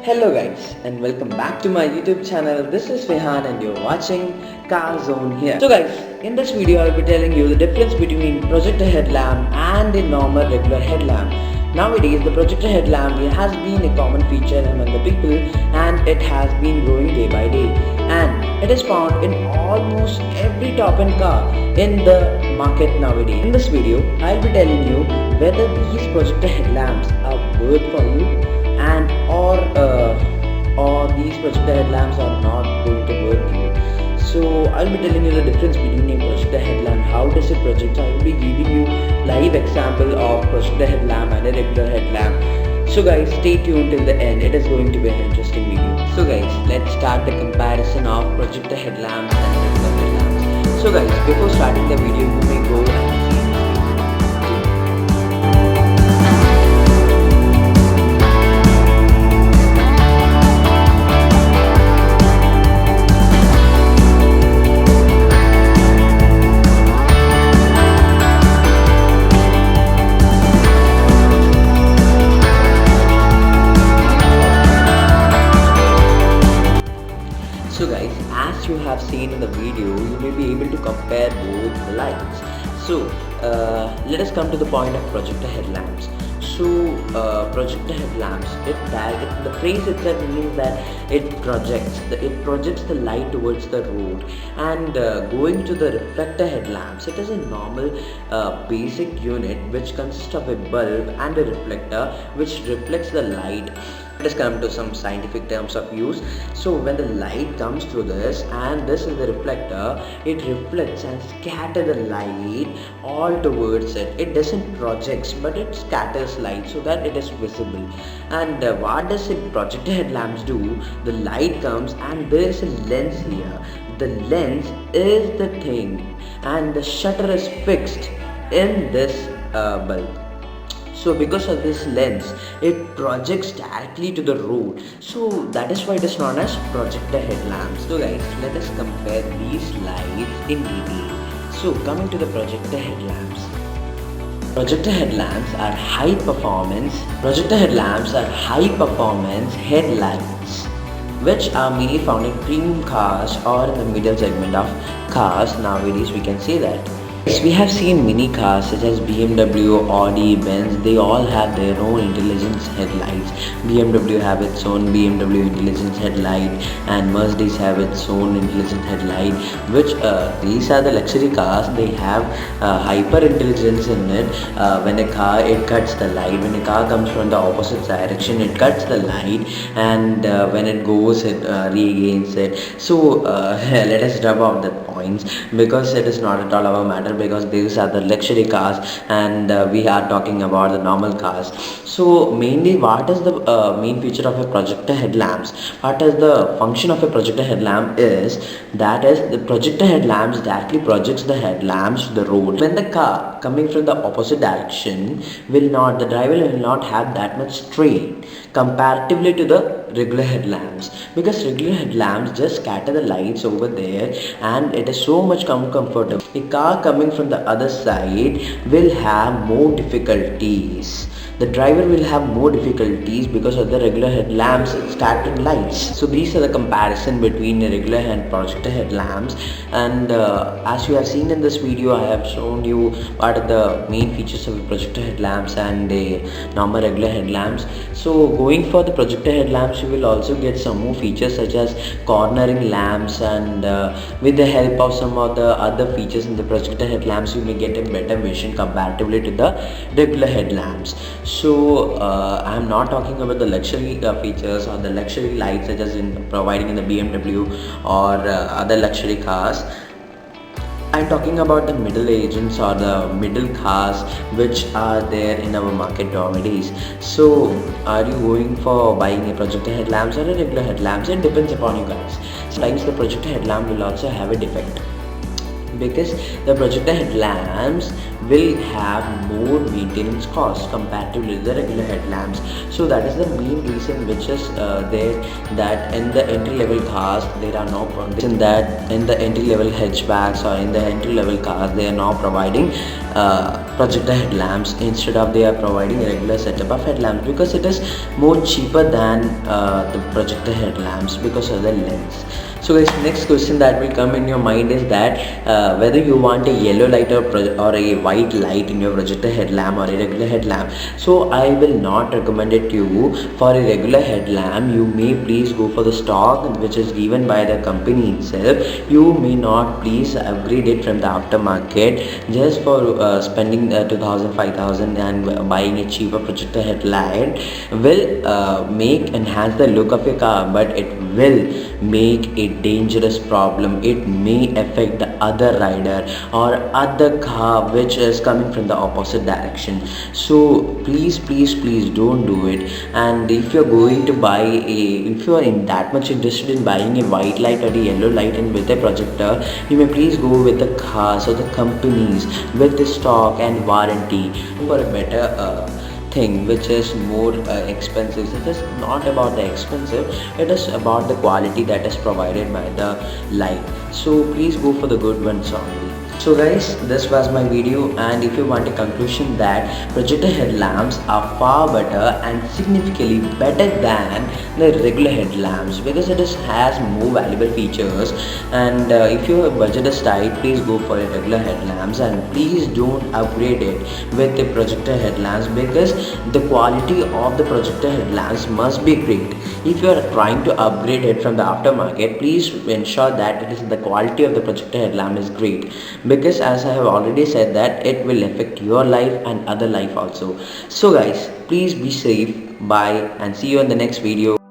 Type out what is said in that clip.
Hello guys and welcome back to my YouTube channel. This is Rehan and you're watching Car Zone here. So guys, in this video I'll be telling you the difference between projector headlamp and a normal regular headlamp. Nowadays the projector headlamp has been a common feature among the people and it has been growing day by day, and it is found in almost every top-end car in the market nowadays. In this video I'll be telling you whether these projector headlamps are worth for you and or these projector headlamps are not going to work you. So I'll be telling you the difference between a projector headlamp, how does it project. I will be giving you live example of projector headlamp and a regular headlamp. So guys, stay tuned till the end, it is going to be an interesting video. So guys, let's start the comparison of projector headlamps and regular headlamps. So guys, before starting the video you may go and So guys, as you have seen in the video, you may be able to compare both the lights. So let us come to the point of projector headlamps. So projector headlamps, the phrase itself means that it projects the light towards the road. And going to the reflector headlamps, it is a normal basic unit which consists of a bulb and a reflector which reflects the light. Let us come to some scientific terms of use. So when the light comes through this and this is the reflector, it reflects and scatters the light all towards it. It doesn't projects but it scatters light so that it is visible. And what does a projector headlamps do? The light comes and there is a lens here. The lens is the thing and the shutter is fixed in this bulb. So because of this lens, it projects directly to the road. So that is why it is known as projector headlamps. So guys, let us compare these lights in detail. So coming to the projector headlamps. Projector headlamps are high performance. Projector headlamps are high performance headlights which are mainly found in premium cars or in the middle segment of cars. Nowadays we can say that. Yes, we have seen mini cars such as BMW, Audi, Benz. They all have their own intelligence headlights. BMW have its own BMW intelligence headlight and Mercedes have its own intelligent headlight, which these are the luxury cars. They have hyper intelligence in it. When a car, it cuts the light. When a car comes from the opposite direction, it cuts the light, and when it goes, it regains it. So let us rub off the points because it is not at all our matter, because these are the luxury cars and we are talking about the normal cars. So mainly what is the main feature of a projector headlamps, what is the function of a projector headlamp is the projector headlamps directly projects the headlamps to the road. When the car coming from the opposite direction the driver will not have that much strain comparatively to the regular headlamps, because regular headlamps just scatter the lights over there and it is so much comfortable. A car coming from the other side will have more difficulties. The driver will have more difficulties because of the regular headlamps scattering lights. So these are the comparison between a regular and projector headlamps. And as you have seen in this video, I have shown you what are the main features of projector headlamps and a normal regular headlamps. So going for the projector headlamps, you will also get some more features such as cornering lamps, and with the help of some of the other features in the projector headlamps, you may get a better vision comparatively to the regular headlamps. So I am not talking about the luxury features or the luxury lights such as in providing in the BMW or other luxury cars. I'm talking about the middle agents or the middle cars which are there in our market nowadays. So are you going for buying a projector headlamps or a regular headlamps? It depends upon you guys. Sometimes the projector headlamp will also have a defect, because the projector headlamps will have more maintenance costs comparatively to the regular headlamps. So that is the main reason which is there, that in the entry level cars there are no in the entry level hatchbacks or in the entry level cars they are now providing projector headlamps instead of they are providing a regular setup of headlamps, because it is more cheaper than the projector headlamps because of the lens. So guys, next question that will come in your mind is that whether you want a yellow light or a white light in your projector headlamp or a regular headlamp. So I will not recommend it to you for a regular headlamp. You may please go for the stock which is given by the company itself. You may not please upgrade it from the aftermarket just for spending 2000 5000 and buying a cheaper projector headlight will make enhance the look of your car, but it will make a dangerous problem. It may affect the other rider or other car which is coming from the opposite direction. So please don't do it. And if you're going to buy if you are in that much interested in buying a white light or a yellow light and with a projector, you may please go with the cars or the companies with the stock and warranty for a better thing which is more expensive. It is not about the expensive, it is about the quality that is provided by the light. So please go for the good ones only. So guys, this was my video, and if you want a conclusion that projector headlamps are far better and significantly better than the regular headlamps because it has more valuable features, and if your budget is tight, please go for a regular headlamps and please don't upgrade it with the projector headlamps because the quality of the projector headlamps must be great. If you are trying to upgrade it from the aftermarket, please ensure that the quality of the projector headlamp is great, because as I have already said that it will affect your life and other life also. So guys, please be safe. Bye and see you in the next video.